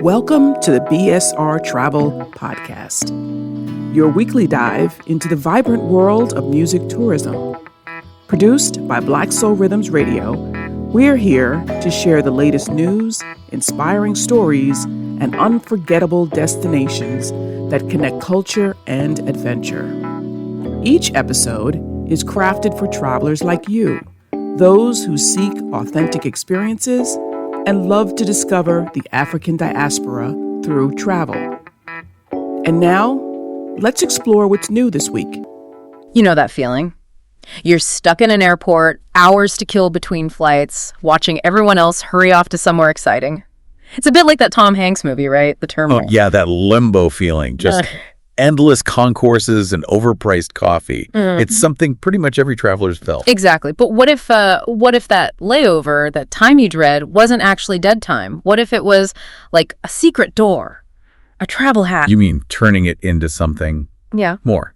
Welcome to the BSR Travel Podcast, your weekly dive into the vibrant world of music tourism. Produced by Black Soul Rhythms Radio, we're here to share the latest news, inspiring stories, and unforgettable destinations that connect culture and adventure. Each episode is crafted for travelers like you, those who seek authentic experiences and love to discover the African diaspora through travel. And now, let's explore what's new this week. You know that feeling? You're stuck in an airport, hours to kill between flights, watching everyone else hurry off to somewhere exciting. It's a bit like that Tom Hanks movie, right? The Terminal. Oh, yeah, that limbo feeling. Just endless concourses and overpriced coffee. It's something pretty much every traveler's felt. Exactly. But what if that layover, that time you dread, wasn't actually dead time? What if it was like a secret door, a travel hack? You mean turning it into something more?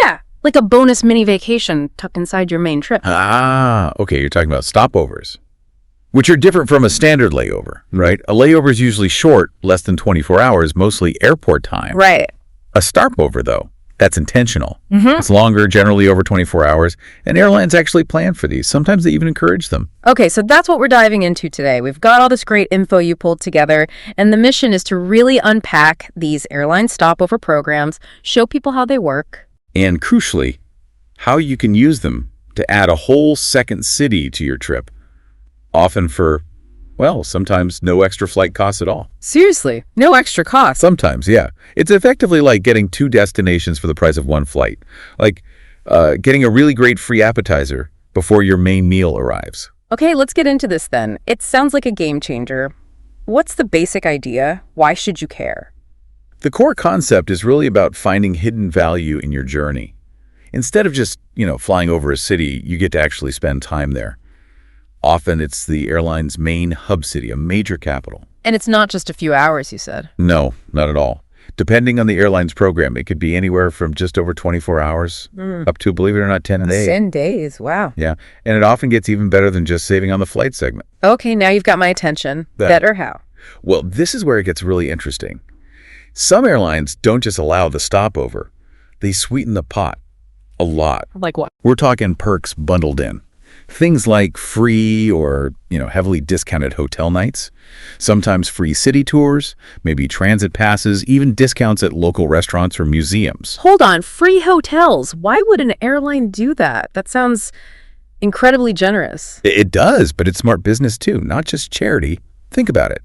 Yeah, like a bonus mini vacation tucked inside your main trip. Okay, you're talking about stopovers, which are different from a standard layover, right? A layover is usually short, less than 24 hours, mostly airport time. Right. A stopover, though, that's intentional. It's longer, generally over 24 hours, and airlines actually plan for these. Sometimes they even encourage them. Okay, so that's what we're diving into today. We've got all this great info you pulled together, and the mission is to really unpack these airline stopover programs, show people how they work. And crucially, how you can use them to add a whole second city to your trip, often for, well, sometimes no extra flight costs at all. Seriously, no extra cost. Sometimes, yeah. It's effectively like getting two destinations for the price of one flight. Like getting a really great free appetizer before your main meal arrives. Okay, let's get into this then. It sounds like a game changer. What's the basic idea? Why should you care? The core concept is really about finding hidden value in your journey. Instead of just, flying over a city, you get to actually spend time there. Often it's the airline's main hub city, a major capital. And it's not just a few hours, you said? No, not at all. Depending on the airline's program, it could be anywhere from just over 24 hours up to, believe it or not, 10 days. 10 days, wow. Yeah, and it often gets even better than just saving on the flight segment. Okay, now you've got my attention. Better how? Well, this is where it gets really interesting. Some airlines don't just allow the stopover. They sweeten the pot a lot. Like what? We're talking perks bundled in. Things like free or, heavily discounted hotel nights, sometimes free city tours, maybe transit passes, even discounts at local restaurants or museums. Hold on, free hotels. Why would an airline do that? That sounds incredibly generous. It does, but it's smart business too, not just charity. Think about it.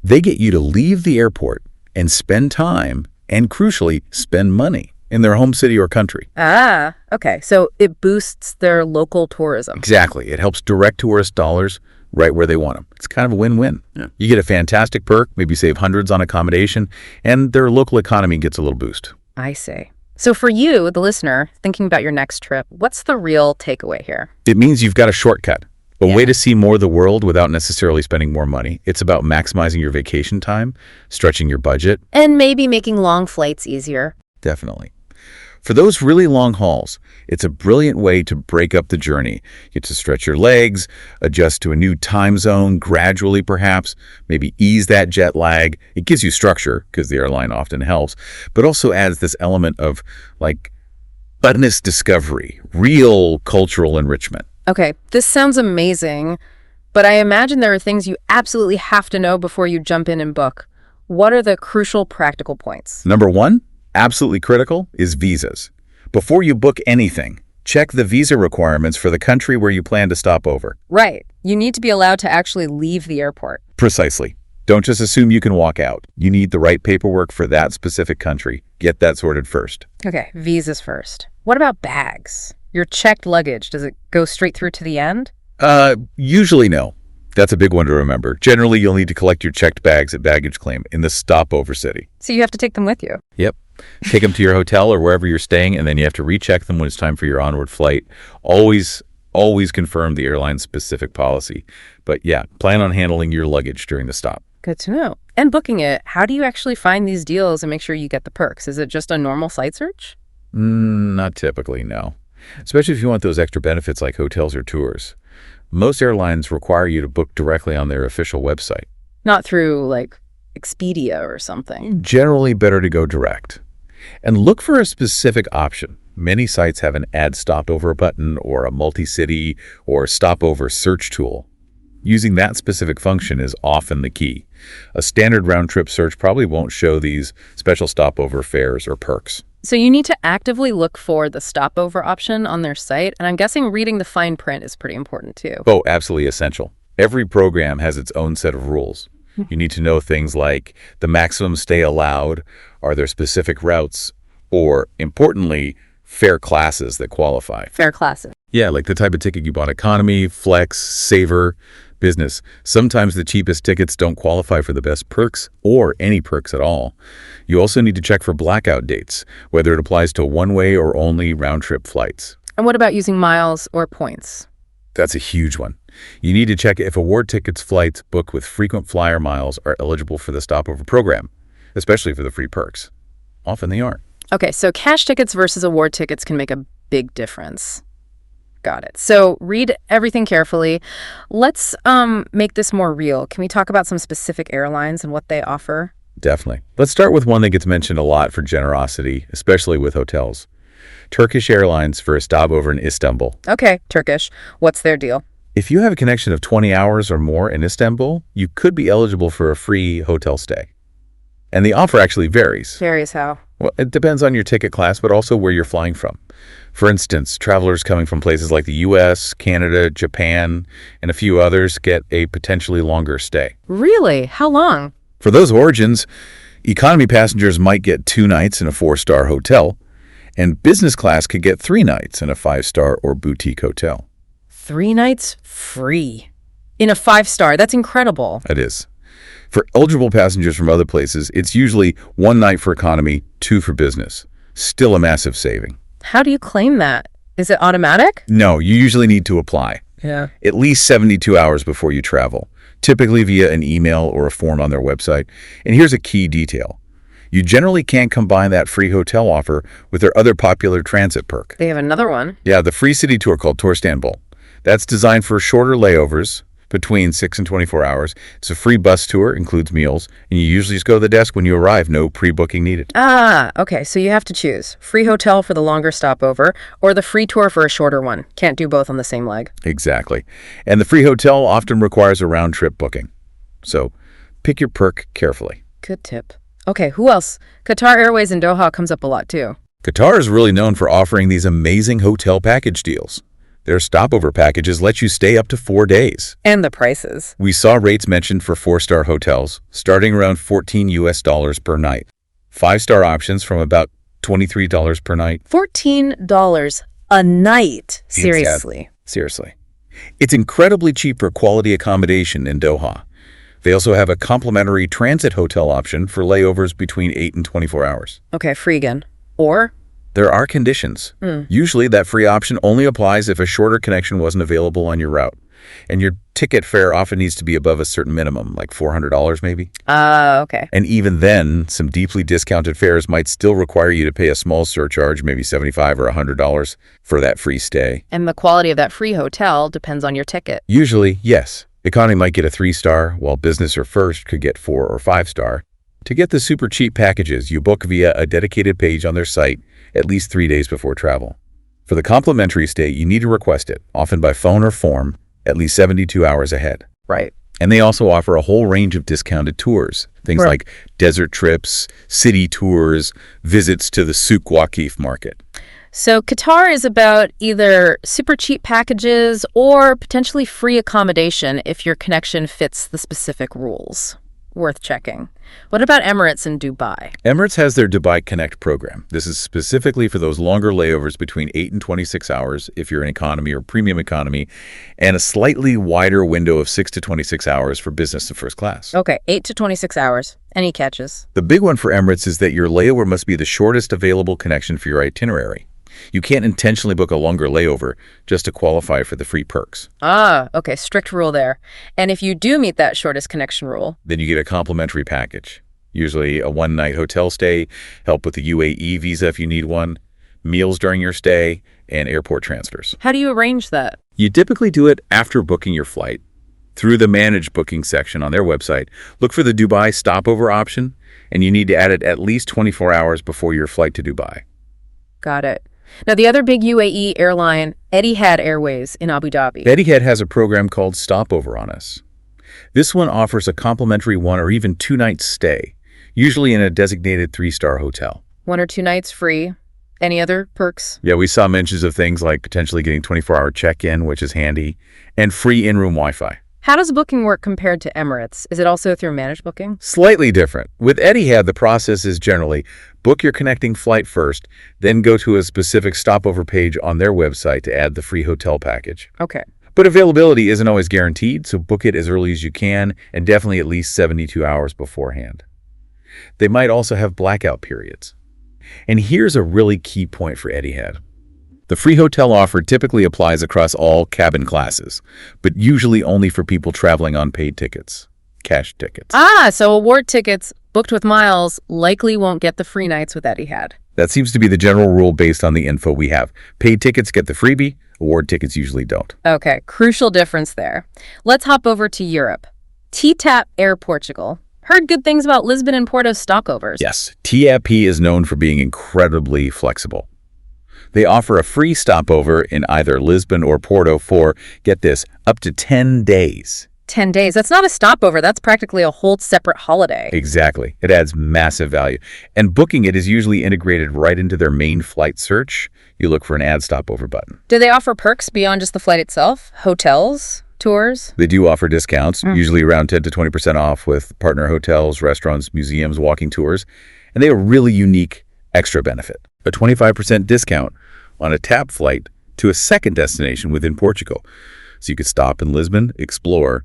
They get you to leave the airport and spend time and, crucially, spend money in their home city or country. Okay. So it boosts their local tourism. Exactly. It helps direct tourist dollars right where they want them. It's kind of a win-win. Yeah. You get a fantastic perk, maybe save hundreds on accommodation, and their local economy gets a little boost. I see. So for you, the listener, thinking about your next trip, what's the real takeaway here? It means you've got a shortcut. A way to see more of the world without necessarily spending more money. It's about maximizing your vacation time, stretching your budget. And maybe making long flights easier. Definitely. For those really long hauls, it's a brilliant way to break up the journey. You get to stretch your legs, adjust to a new time zone, gradually perhaps, maybe ease that jet lag. It gives you structure, because the airline often helps, but also adds this element of, honest discovery, real cultural enrichment. Okay, this sounds amazing, but I imagine there are things you absolutely have to know before you jump in and book. What are the crucial practical points? Number one, absolutely critical, is visas. Before you book anything, check the visa requirements for the country where you plan to stop over. Right. You need to be allowed to actually leave the airport. Precisely. Don't just assume you can walk out. You need the right paperwork for that specific country. Get that sorted first. Okay, visas first. What about bags? Your checked luggage, does it go straight through to the end? Usually no. That's a big one to remember. Generally, you'll need to collect your checked bags at baggage claim in the stopover city. So you have to take them with you? Yep. Take them to your hotel or wherever you're staying, and then you have to recheck them when it's time for your onward flight. Always confirm the airline's specific policy. But yeah, plan on handling your luggage during the stop. Good to know. And booking it, how do you actually find these deals and make sure you get the perks? Is it just a normal site search? Not typically, no. Especially if you want those extra benefits like hotels or tours. Most airlines require you to book directly on their official website. Not through, Expedia or something. Generally better to go direct. And look for a specific option. Many sites have an Add Stopover button or a multi-city or stopover search tool. Using that specific function is often the key. A standard round-trip search probably won't show these special stopover fares or perks. So you need to actively look for the stopover option on their site, and I'm guessing reading the fine print is pretty important too. Oh, absolutely essential. Every program has its own set of rules. You need to know things like the maximum stay allowed, are there specific routes, or, importantly, fare classes that qualify. Fare classes. Yeah, like the type of ticket you bought: economy, flex, saver, business. Sometimes the cheapest tickets don't qualify for the best perks or any perks at all. You also need to check for blackout dates, whether it applies to one-way or only round-trip flights. And what about using miles or points? That's a huge one. You need to check if award tickets flights booked with frequent flyer miles are eligible for the stopover program, especially for the free perks. Often they aren't. Okay, so cash tickets versus award tickets can make a big difference. Got it. So read everything carefully. Let's make this more real. Can we talk about some specific airlines and what they offer? Definitely. Let's start with one that gets mentioned a lot for generosity, especially with hotels. Turkish Airlines for a stopover in Istanbul. Okay, Turkish. What's their deal? If you have a connection of 20 hours or more in Istanbul, you could be eligible for a free hotel stay. And the offer actually varies. Varies how? Well, it depends on your ticket class, but also where you're flying from. For instance, travelers coming from places like the US, Canada, Japan, and a few others get a potentially longer stay. Really? How long? For those origins, economy passengers might get 2 nights in a 4-star hotel, and business class could get 3 nights in a 5-star or boutique hotel. 3 nights free. In a 5-star. That's incredible. It is. For eligible passengers from other places, it's usually 1 night for economy, 2 for business. Still a massive saving. How do you claim that? Is it automatic? No, you usually need to apply. Yeah. At least 72 hours before you travel, typically via an email or a form on their website. And here's a key detail. You generally can't combine that free hotel offer with their other popular transit perk. They have another one. Yeah, the free city tour called Tour Istanbul. That's designed for shorter layovers, between 6 and 24 hours. It's a free bus tour, includes meals, and you usually just go to the desk when you arrive, no pre-booking needed. Ah, okay, so you have to choose. Free hotel for the longer stopover, or the free tour for a shorter one. Can't do both on the same leg. Exactly. And the free hotel often requires a round-trip booking. So pick your perk carefully. Good tip. Okay, who else? Qatar Airways in Doha comes up a lot too. Qatar is really known for offering these amazing hotel package deals. Their stopover packages let you stay up to 4 days. And the prices. We saw rates mentioned for 4-star hotels, starting around $14 per night. 5-star options from about $23 per night. $14 a night. Seriously. Seriously. It's incredibly cheap for quality accommodation in Doha. They also have a complimentary transit hotel option for layovers between 8 and 24 hours. Okay, free again. Or? There are conditions. Usually that free option only applies if a shorter connection wasn't available on your route. And your ticket fare often needs to be above a certain minimum, like $400 maybe. Okay. And even then, some deeply discounted fares might still require you to pay a small surcharge, maybe $75 or $100 for that free stay. And the quality of that free hotel depends on your ticket. Usually, yes. Economy might get a 3-star, while business or first could get 4 or 5-star. To get the super cheap packages, you book via a dedicated page on their site at least 3 days before travel. For the complimentary stay, you need to request it, often by phone or form, at least 72 hours ahead. Right. And they also offer a whole range of discounted tours, things like desert trips, city tours, visits to the Souk Waqif market. So Qatar is about either super cheap packages or potentially free accommodation if your connection fits the specific rules. Worth checking. What about Emirates and Dubai? Emirates has their Dubai Connect program. This is specifically for those longer layovers between 8 and 26 hours if you're in economy or premium economy, and a slightly wider window of 6 to 26 hours for business to first class. Okay, 8 to 26 hours. Any catches? The big one for Emirates is that your layover must be the shortest available connection for your itinerary. You can't intentionally book a longer layover just to qualify for the free perks. Ah, okay, strict rule there. And if you do meet that shortest connection rule, then you get a complimentary package. Usually a 1-night hotel stay, help with the UAE visa if you need one, meals during your stay, and airport transfers. How do you arrange that? You typically do it after booking your flight. Through the Manage Booking section on their website, look for the Dubai stopover option, and you need to add it at least 24 hours before your flight to Dubai. Got it. Now, the other big UAE airline, Etihad Airways in Abu Dhabi. Etihad has a program called Stopover on Us. This one offers a complimentary 1 or even 2-night stay, usually in a designated 3-star hotel. 1 or 2 nights free. Any other perks? Yeah, we saw mentions of things like potentially getting 24-hour check-in, which is handy, and free in-room Wi-Fi. How does booking work compared to Emirates? Is it also through Managed Booking? Slightly different. With Etihad, the process is generally book your connecting flight first, then go to a specific stopover page on their website to add the free hotel package. Okay. But availability isn't always guaranteed, so book it as early as you can and definitely at least 72 hours beforehand. They might also have blackout periods. And here's a really key point for Etihad. The free hotel offer typically applies across all cabin classes, but usually only for people traveling on paid tickets, cash tickets. So award tickets booked with miles likely won't get the free nights with Etihad. That seems to be the general rule based on the info we have. Paid tickets get the freebie, award tickets usually don't. Okay, crucial difference there. Let's hop over to Europe. TTAP Air Portugal. Heard good things about Lisbon and Porto stopovers. Yes, TAP is known for being incredibly flexible. They offer a free stopover in either Lisbon or Porto for, get this, up to 10 days. 10 days. That's not a stopover. That's practically a whole separate holiday. Exactly. It adds massive value. And booking it is usually integrated right into their main flight search. You look for an Add Stopover button. Do they offer perks beyond just the flight itself? Hotels? Tours? They do offer discounts, usually around 10 to 20% off with partner hotels, restaurants, museums, walking tours. And they have a really unique extra benefit. A 25% discount on a TAP flight to a second destination within Portugal. So you could stop in Lisbon, explore,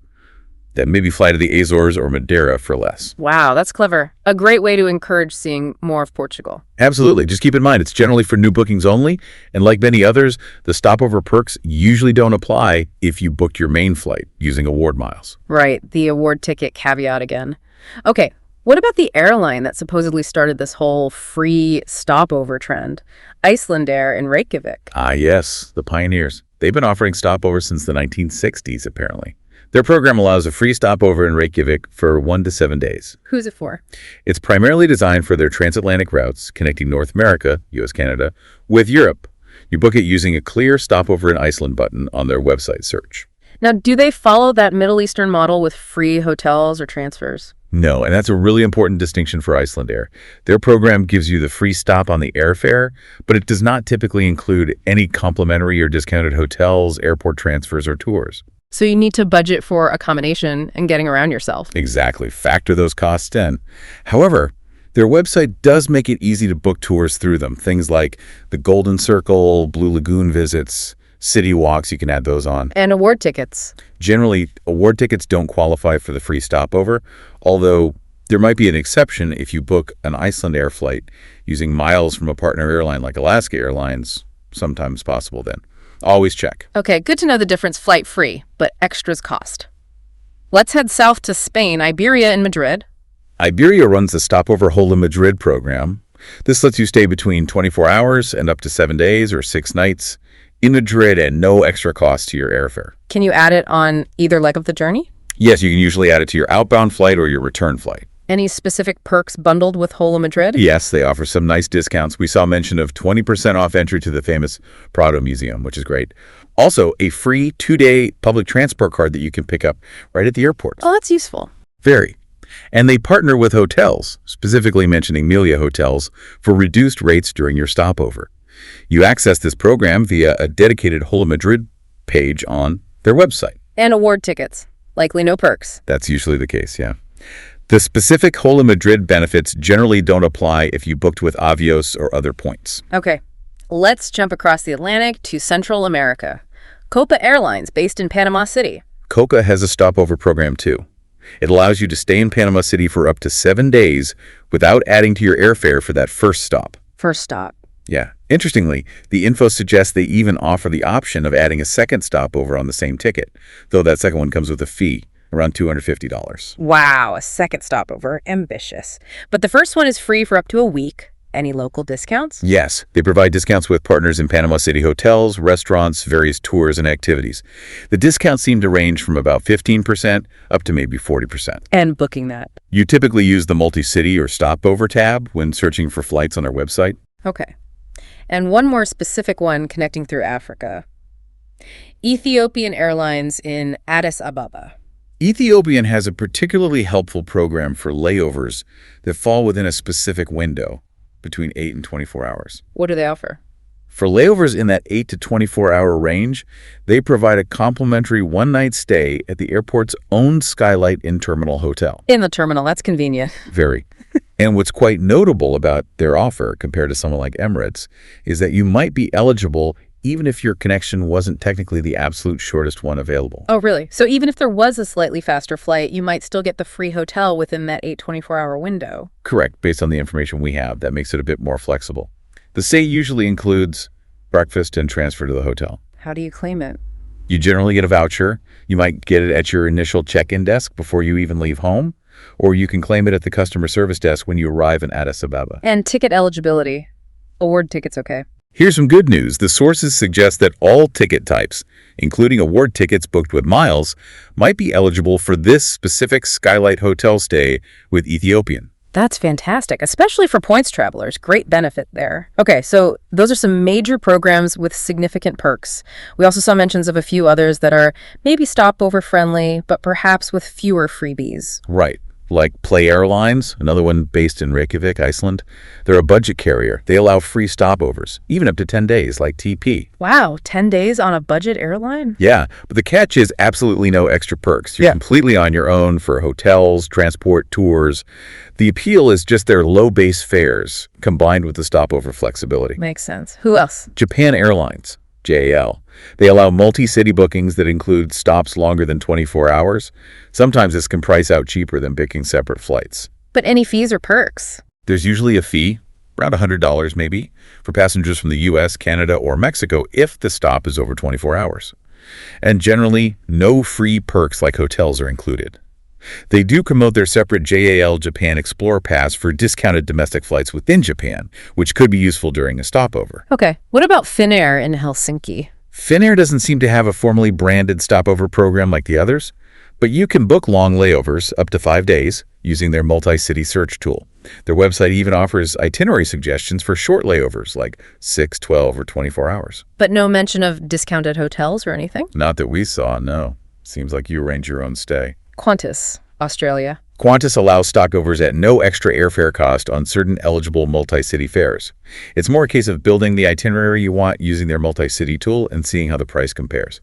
then maybe fly to the Azores or Madeira for less. Wow, that's clever. A great way to encourage seeing more of Portugal. Absolutely. Just keep in mind, it's generally for new bookings only. And like many others, the stopover perks usually don't apply if you booked your main flight using award miles. Right, the award ticket caveat again. Okay, what about the airline that supposedly started this whole free stopover trend? Icelandair in Reykjavik. Ah, yes, the pioneers. They've been offering stopovers since the 1960s, apparently. Their program allows a free stopover in Reykjavik for 1 to 7 days. Who's it for? It's primarily designed for their transatlantic routes connecting North America, US, Canada, with Europe. You book it using a clear stopover in Iceland button on their website search. Now, do they follow that Middle Eastern model with free hotels or transfers? No, and that's a really important distinction for Icelandair. Their program gives you the free stop on the airfare, but it does not typically include any complimentary or discounted hotels, airport transfers, or tours. So you need to budget for accommodation and getting around yourself. Exactly. Factor those costs in. However, their website does make it easy to book tours through them. Things like the Golden Circle, Blue Lagoon visits, city walks, you can add those on. And award tickets. Generally, award tickets don't qualify for the free stopover, although there might be an exception if you book an Icelandair flight using miles from a partner airline like Alaska Airlines, sometimes possible then. Always check. Okay, good to know the difference flight free, but extras cost. Let's head south to Spain, Iberia in Madrid. Iberia runs the Stopover Hola Madrid program. This lets you stay between 24 hours and up to 7 days or 6 nights in Madrid at no extra cost to your airfare. Can you add it on either leg of the journey? Yes, you can usually add it to your outbound flight or your return flight. Any specific perks bundled with Hola Madrid? Yes, they offer some nice discounts. We saw mention of 20% off entry to the famous Prado Museum, which is great. Also, a free 2-day public transport card that you can pick up right at the airport. Oh, that's useful. Very. And they partner with hotels, specifically mentioning Melia Hotels, for reduced rates during your stopover. You access this program via a dedicated Hola Madrid page on their website. And award tickets. Likely no perks. That's usually the case, yeah. The specific Hola Madrid benefits generally don't apply if you booked with Avios or other points. Okay, let's jump across the Atlantic to Central America. Copa Airlines, based in Panama City. Coca has a stopover program too. It allows you to stay in Panama City for up to 7 days without adding to your airfare for that first stop. First stop. Yeah. Interestingly, the info suggests they even offer the option of adding a second stopover on the same ticket, though that second one comes with a fee. Around $250. Wow, a second stopover. Ambitious. But the first one is free for up to a week, Any local discounts? Yes, they provide discounts with partners in Panama City hotels, restaurants, various tours and activities. The discounts seem to range from about 15% up to maybe 40%. And booking that. You typically use the multi-city or stopover tab when searching for flights on their website. Okay. And one more specific one connecting through Africa. Ethiopian Airlines in Addis Ababa. Ethiopian has a particularly helpful program for layovers that fall within a specific window between 8 and 24 hours. What do they offer? For layovers in that 8 to 24-hour range, they provide a complimentary one-night stay at the airport's own Skylight in-terminal hotel. In the terminal, that's convenient. Very. And what's quite notable about their offer compared to someone like Emirates is that you might be eligible even if your connection wasn't technically the absolute shortest one available. Oh, really? So even if there was a slightly faster flight, you might still get the free hotel within that 24-hour window? Correct, based on the information we have. That makes it a bit more flexible. The stay usually includes breakfast and transfer to the hotel. How do you claim it? You generally get a voucher. You might get it at your initial check-in desk before you even leave home, or you can claim it at the customer service desk when you arrive in Addis Ababa. And ticket eligibility. Award tickets, okay. Here's some good news. The sources suggest that all ticket types, including award tickets booked with miles, might be eligible for this specific Skylight hotel stay with Ethiopian. That's fantastic, especially for points travelers. Great benefit there. Okay, so those are some major programs with significant perks. We also saw mentions of a few others that are maybe stopover friendly, but perhaps with fewer freebies. Right. Like Play Airlines, another one based in Reykjavik, Iceland. They're a budget carrier. They allow free stopovers, even up to 10 days, like TP. Wow, 10 days on a budget airline? Yeah, but the catch is absolutely no extra perks. You're completely on your own for hotels, transport, tours. The appeal is just their low base fares, combined with the stopover flexibility. Makes sense. Who else? Japan Airlines, JAL. They allow multi-city bookings that include stops longer than 24 hours. Sometimes this can price out cheaper than picking separate flights. But any fees or perks? There's usually a fee, around $100 maybe, for passengers from the U.S., Canada, or Mexico if the stop is over 24 hours. And generally, no free perks like hotels are included. They do promote their separate JAL Japan Explorer Pass for discounted domestic flights within Japan, which could be useful during a stopover. Okay, what about Finnair in Helsinki? Finnair doesn't seem to have a formally branded stopover program like the others, but you can book long layovers up to 5 days using their multi-city search tool. Their website even offers itinerary suggestions for short layovers like 6, 12, or 24 hours. But no mention of discounted hotels or anything? Not that we saw, no. Seems like you arrange your own stay. Qantas, Australia. Qantas allows stopovers at no extra airfare cost on certain eligible multi-city fares. It's more a case of building the itinerary you want using their multi-city tool and seeing how the price compares.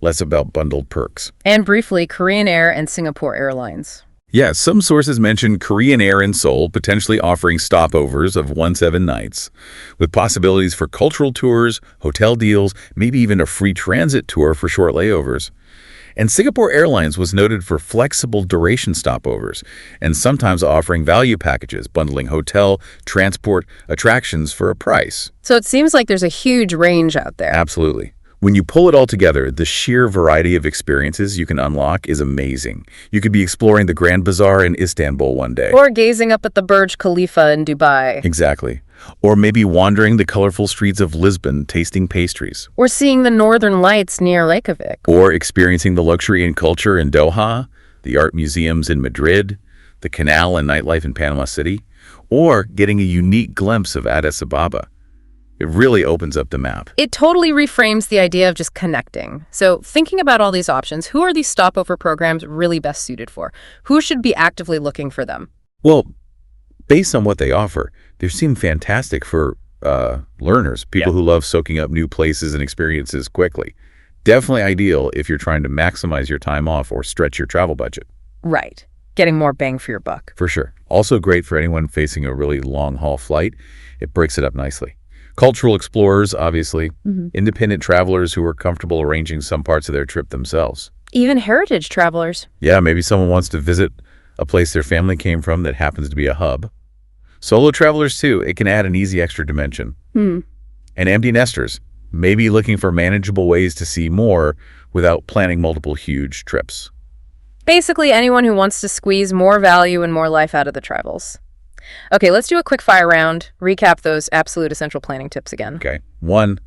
Less about bundled perks. And briefly, Korean Air and Singapore Airlines. Yeah, some sources mention Korean Air in Seoul potentially offering stopovers of 1-7 nights, with possibilities for cultural tours, hotel deals, maybe even a free transit tour for short layovers. And Singapore Airlines was noted for flexible duration stopovers and sometimes offering value packages, bundling hotel, transport, attractions for a price. So it seems like there's a huge range out there. Absolutely. When you pull it all together, the sheer variety of experiences you can unlock is amazing. You could be exploring the Grand Bazaar in Istanbul one day. Or gazing up at the Burj Khalifa in Dubai. Exactly. Or maybe wandering the colorful streets of Lisbon, tasting pastries. Or seeing the northern lights near Reykjavik. Or experiencing the luxury and culture in Doha, the art museums in Madrid, the canal and nightlife in Panama City, or getting a unique glimpse of Addis Ababa. It really opens up the map. It totally reframes the idea of just connecting. So thinking about all these options, who are these stopover programs really best suited for? Who should be actively looking for them? Well, based on what they offer, they seem fantastic for learners, people who love soaking up new places and experiences quickly. Definitely ideal if you're trying to maximize your time off or stretch your travel budget. Right. Getting more bang for your buck. For sure. Also great for anyone facing a really long-haul flight. It breaks it up nicely. Cultural explorers, obviously. Independent travelers who are comfortable arranging some parts of their trip themselves. Even heritage travelers. Yeah, maybe someone wants to visit a place their family came from that happens to be a hub. Solo travelers, too. It can add an easy extra dimension. And empty nesters, maybe looking for manageable ways to see more without planning multiple huge trips. Basically, anyone who wants to squeeze more value and more life out of the travels. Okay, let's do a quick fire round. Recap those absolute essential planning tips again. Okay. 1,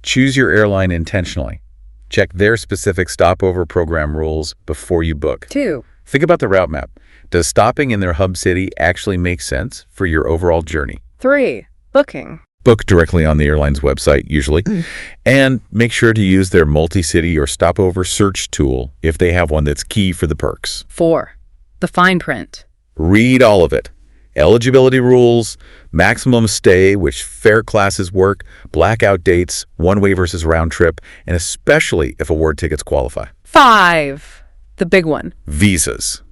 choose your airline intentionally. Check their specific stopover program rules before you book. 2, Think about the route map. Does stopping in their hub city actually make sense for your overall journey? 3, booking. Book directly on the airline's website, usually. And make sure to use their multi-city or stopover search tool if they have one that's key for the perks. 4, the fine print. Read all of it. Eligibility rules, maximum stay, which fare classes work, blackout dates, one-way versus round trip, and especially if award tickets qualify. 5, the big one. Visas.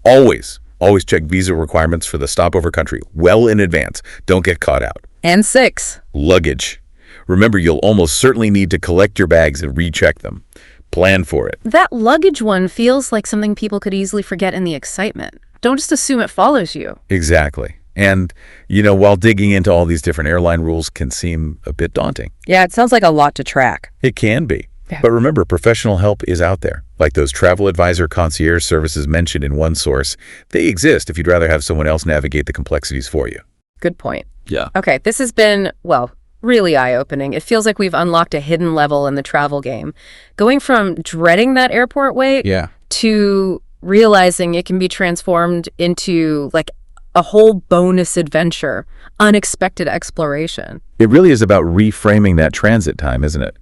Always check visa requirements for the stopover country well in advance. Don't get caught out. And 6, Luggage. Remember, you'll almost certainly need to collect your bags and recheck them. Plan for it. that luggage one feels like something people could easily forget in the excitement. Don't just assume it follows you. Exactly. And, while digging into all these different airline rules can seem a bit daunting. Yeah, it sounds like a lot to track. It can be. Yeah. But remember, professional help is out there. Like those travel advisor concierge services mentioned in one source. They exist if you'd rather have someone else navigate the complexities for you. Good point. Yeah. Okay, this has been, really eye-opening. It feels like we've unlocked a hidden level in the travel game. Going from dreading that airport wait to realizing it can be transformed into a whole bonus adventure, unexpected exploration. It really is about reframing that transit time, isn't it?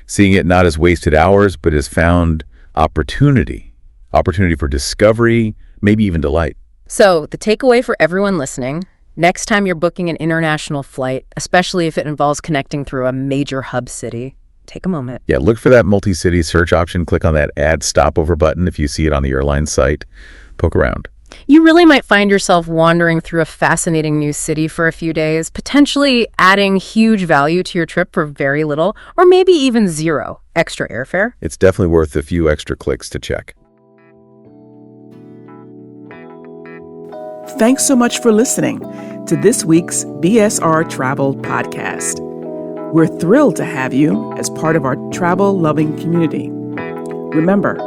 Seeing it not as wasted hours, but as found opportunity. Opportunity for discovery, maybe even delight. So the takeaway for everyone listening, next time you're booking an international flight, especially if it involves connecting through a major hub city, take a moment. Yeah, look for that multi-city search option. Click on that Add Stopover button if you see it on the airline site. Poke around. You really might find yourself wandering through a fascinating new city for a few days, potentially adding huge value to your trip for very little, or maybe even zero extra airfare. It's definitely worth a few extra clicks to check. Thanks so much for listening to this week's BSR Travel Podcast. We're thrilled to have you as part of our travel-loving community. Remember,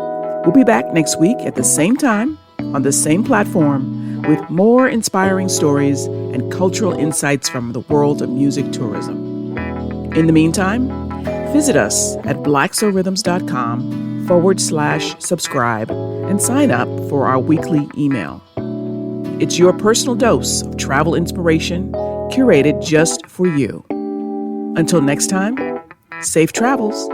we'll be back next week at the same time, on the same platform, with more inspiring stories and cultural insights from the world of music tourism. In the meantime, visit us at blacksoulrhythms.com/subscribe and sign up for our weekly email. It's your personal dose of travel inspiration, curated just for you. Until next time, safe travels.